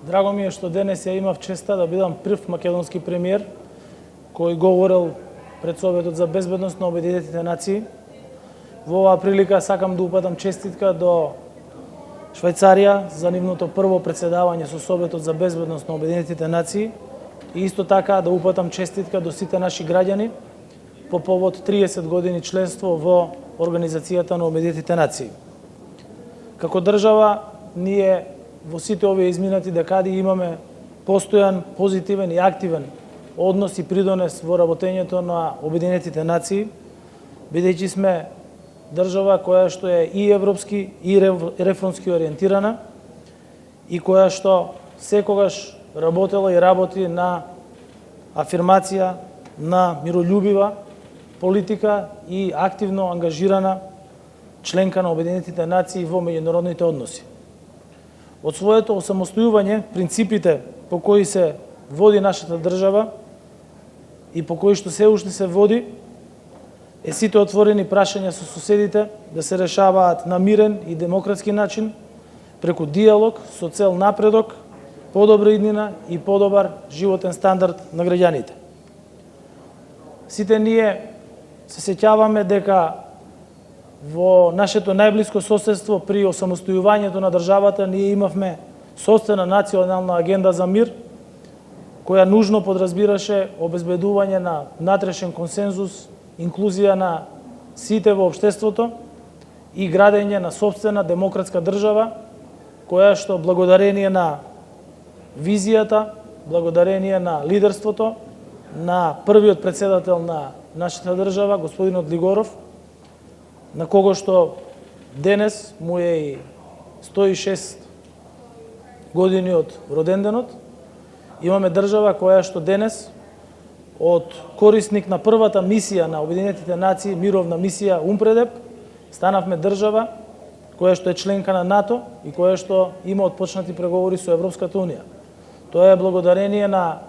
Драго ми е што денес ја имав честа да бидам прв македонски премиер кој говорил пред Советот за безбедност на Обединетите нации. Во оваа прилика сакам да упатам честитка до Швајцарија за нивното прво председавање со Советот за безбедност на Обединетите нации и исто така да упатам честитка до сите наши граѓани по повод 30 години членство во Организацијата на Обединетите нации. Како држава, ние во сите овие изминати декади имаме постојан, позитивен и активен однос и придонес во работењето на Обединетите нации, бидејќи сме држава која што е и европски и реформски ориентирана и која што секогаш работела и работи на афирмација на мирољубива политика и активно ангажирана членка на Обединетите нации во меѓународните односи. Од своето осамостојување, принципите по кои се води нашата држава и по кои што се уште се води, е сите отворени прашања со соседите да се решаваат на мирен и демократски начин, преку диалог со цел напредок, подобра иднина и подобар животен стандард на граѓаните. Сите ние се сеќаваме дека во нашето најблиско соседство при осамостојувањето на државата ние имавме собствена национална агенда за мир, која нужно подразбираше обезбедување на внатрешен консензус, инклузија на сите во општеството и градење на собствена демократска држава, која што благодарение на визијата, благодарение на лидерството на првиот председател на нашата држава, господинот Глигоров, на кого што денес му е и 106 години од роденденот, имаме држава која што денес од корисник на првата мисија на Обединетите нации, мировна мисија УМПРЕДЕП, станавме држава која што е членка на НАТО и која што има отпочнати преговори со Европската унија. Тоа е благодарение на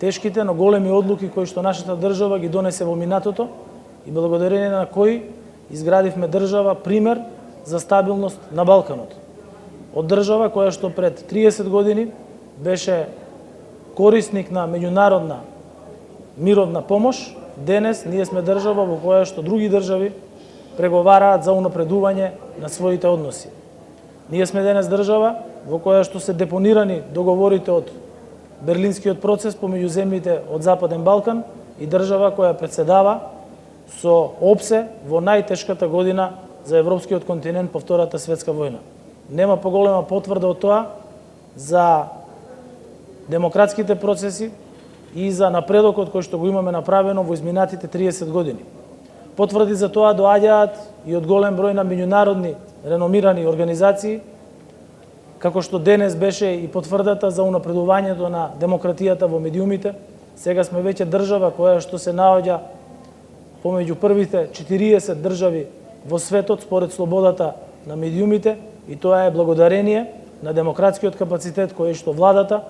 тешките, но големи одлуки кои што нашата држава ги донесе во минатото и благодарение на кои изградивме држава пример за стабилност на Балканот. Од држава која што пред 30 години беше корисник на меѓународна мировна помош, денес ние сме држава во која што други држави преговараат за унапредување на своите односи. Ние сме денес држава во која што се депонирани договорите од Берлинскиот процес помеѓу земјите од Западен Балкан и држава која председава со опсе во најтешката година за европскиот континент по Втората светска војна. Нема поголема потврда од тоа за демократските процеси и за напредокот кој што го имаме направено во изминатите 30 години. Потврди за тоа доаѓаат и од голем број на меѓународни реномирани организации, како што денес беше и потврдата за унапредувањето на демократијата во медиумите. Сега сме веќе држава која што се наоѓа помеѓу првите 40 држави во светот според слободата на медиумите и тоа е благодарение на демократскиот капацитет кој што владата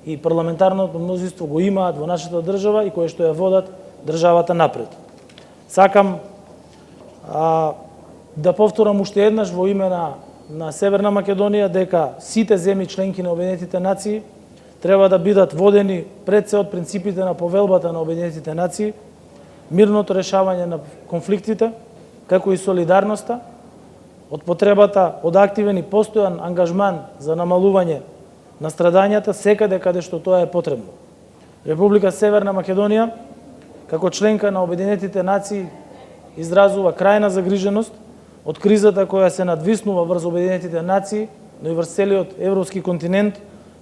и парламентарното мнозинство го имаат во нашата држава и кој што ја водат државата напред. Сакам да повторам уште еднаш во име на Северна Македонија дека сите земји членки на Обединетите нации треба да бидат водени пред се од принципите на повелбата на Обединетите нации, мирното решавање на конфликтите, како и солидарноста, од потребата од активен и постојан ангажман за намалување на страдањата секаде каде што тоа е потребно. Република Северна Македонија, како членка на Обединетите нации, изразува крајна загриженост од кризата која се надвиснува врз Обединетите нации, но и врз целиот европски континент,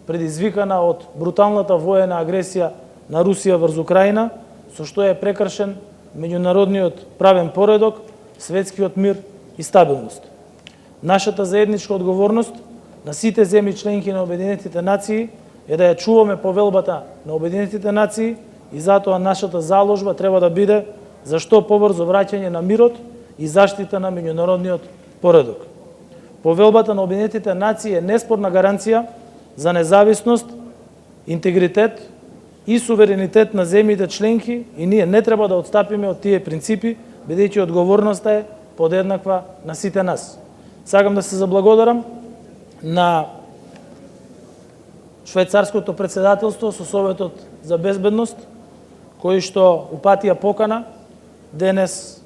предизвикана од бруталната воена агресија на Русија врз Украина, со што е прекршен меѓународниот правен поредок, светскиот мир и стабилност. Нашата заедничка одговорност на сите земји членки на Обединетите нации е да ја чуваме повелбата на Обединетите нации и затоа нашата заложба треба да биде за што побрзо враќање на мирот и заштита на меѓународниот поредок. Повелбата на Обединетите нации е неспорна гаранција за независност, интегритет и суверенитет на земјите членки и ние не треба да отстапиме од тие принципи, бидејќи одговорноста е подеднаква на сите нас. Сакам да се заблагодарам на швајцарското претседателство со Советот за безбедност, кои што упатија покана денес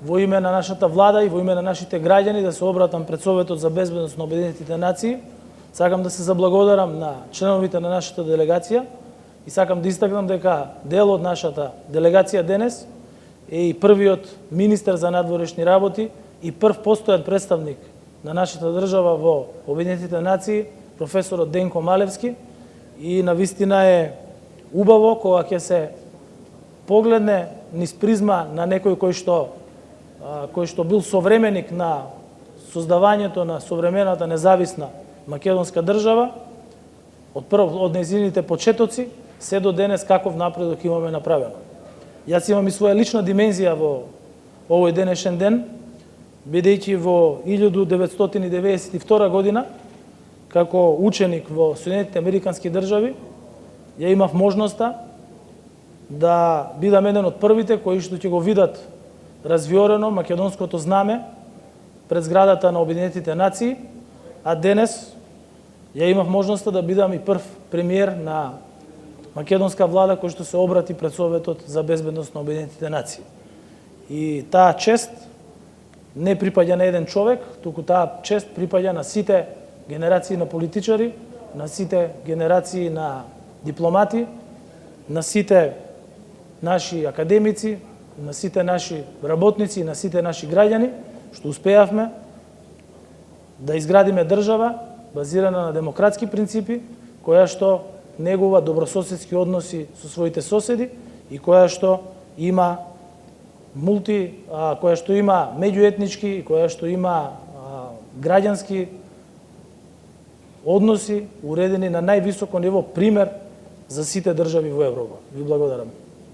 во име на нашата влада и во име на нашите граѓани да се обратам пред Советот за безбедност на Обединетите нации. Сакам да се заблагодарам на членовите на нашата делегација и сакам да истакнам дека дел од нашата делегација денес е и првиот министер за надворешни работи и прв постојан представник на нашата држава во Обединетите нации, професорот Денко Малевски, и навистина е убаво кога ќе се погледне низ призма на некој кој што бил современик на создавањето на современата независна македонска држава, од нејзините почетоци се до денес каков напредок имаме направено. Јас имам и своја лична димензија во овој денешен ден, бидејќи во 1992 година, како ученик во Соединетите Американски држави, ја имав можноста да бидам еден од првите кои што ќе го видат развиорено македонското знаме пред зградата на Обединетите нации, а денес ја имав можноста да бидам и прв премиер на македонска влада кој што се обрати пред Советот за безбедност на Обединетите нации. И таа чест не припаѓа на еден човек, туку таа чест припаѓа на сите генерации на политичари, на сите генерации на дипломати, на сите наши академици, на сите наши работници и на сите наши граѓани, што успеавме да изградиме држава базирана на демократски принципи, која што негува добрососедски односи со своите соседи и која што има меѓуетнички и која што има граѓански односи уредени на највисоко ниво, пример за сите држави во Европа. Ви благодарам.